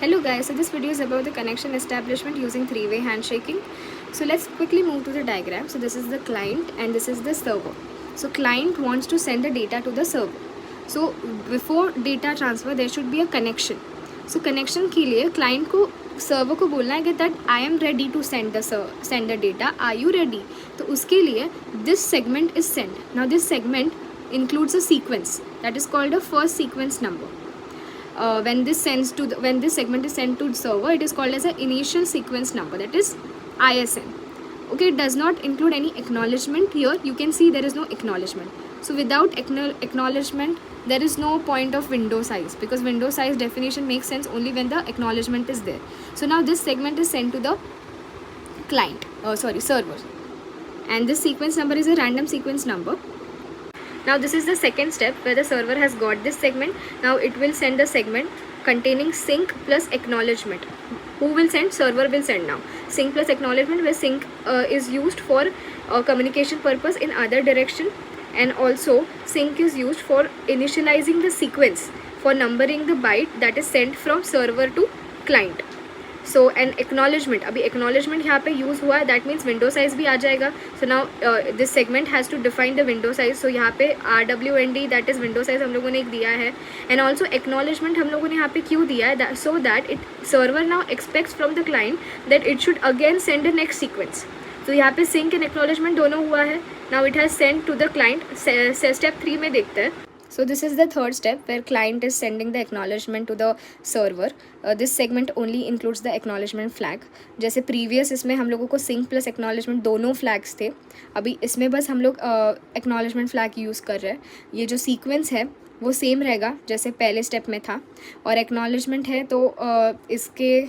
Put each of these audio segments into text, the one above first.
Hello guys, so this video is about the connection establishment using three-way handshaking. So let's quickly move to the diagram. So this is the client and this is the server. So client wants to send the data to the server. So before data transfer there should be a connection. So connection के लिए client को server को बोलना है कि that I am ready to send the data. Are you ready? तो उसके लिए this segment is sent. Now this segment includes a sequence that is called a first sequence number. When this segment is sent to the server, it is called as an initial sequence number, that is ISN. Okay, it does not include any acknowledgement. Here you can see there is no acknowledgement. So without acknowledgement there is no point of window size, because window size definition makes sense only when the acknowledgement is there. So now this segment is sent to the server, and this sequence number is a random sequence number. Now this is the second step where the server has got this segment. Now it will send the segment containing sync plus acknowledgement. Who will send? Server will send now. Sync plus acknowledgement, where sync is used for communication purpose in other direction, and also sync is used for initializing the sequence for numbering the byte that is sent from server to client. So an acknowledgement, अभी acknowledgement यहाँ पे use हुआ है, that means window size भी आ जाएगा. So now this segment has to define the window size. So यहाँ पे RWND, that is window size, हम लोगों ने एक दिया है. And also acknowledgement हम लोगों ने यहाँ पे क्यों दिया है? So that server now expects from the client that it should again send the next sequence. तो यहाँ पे sync and acknowledgement दोनों हुआ है. Now it has sent to the client. Step 3 में देखते हैं. So this is the third step where client is sending the acknowledgement to the server. This segment only includes the acknowledgement flag. जैसे previous इसमें हम लोगों को sync plus acknowledgement दोनों flags थे, अभी इसमें बस हम लोग acknowledgement flag यूज़ कर रहे हैं. ये जो sequence है वो सेम रहेगा जैसे पहले स्टेप में था, और acknowledgement है तो इसके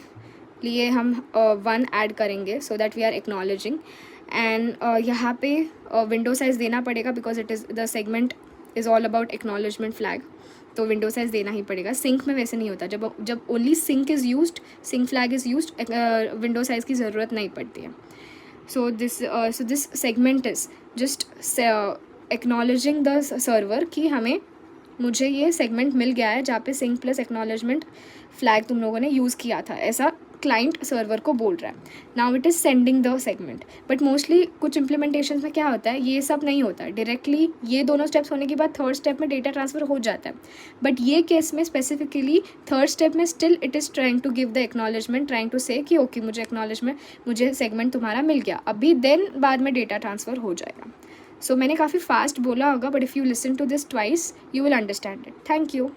लिए हम 1 ऐड करेंगे so that we are acknowledging. and यहाँ पे विंडो साइज़ देना पड़ेगा because it is the segment is all about acknowledgement flag, तो विंडो साइज़ देना ही पड़ेगा. सिंक में वैसे नहीं होता, जब only sync is used, sync flag is used, window size की ज़रूरत नहीं पड़ती है. So this segment is just acknowledging the server कि मुझे ये सेगमेंट मिल गया है जहाँ पे सिंक प्लस एक्नॉलेजमेंट फ्लैग तुम लोगों ने यूज़ किया था, ऐसा क्लाइंट सर्वर को बोल रहा है. Now it is sending the segment. But mostly कुछ इम्प्लीमेंटेशन में क्या होता है, ये सब नहीं होता है डायरेक्टली. ये दोनों स्टेप्स होने के बाद थर्ड स्टेप में डेटा ट्रांसफ़र हो जाता है. बट ये केस में स्पेसिफिकली थर्ड स्टेप में still it is trying to give the acknowledgement, trying to say कि ओके मुझे सेगमेंट तुम्हारा मिल गया, अभी देन बाद में डेटा ट्रांसफ़र हो जाएगा. सो मैंने काफ़ी फास्ट बोला होगा, but if you listen to this twice you will understand it. Thank you.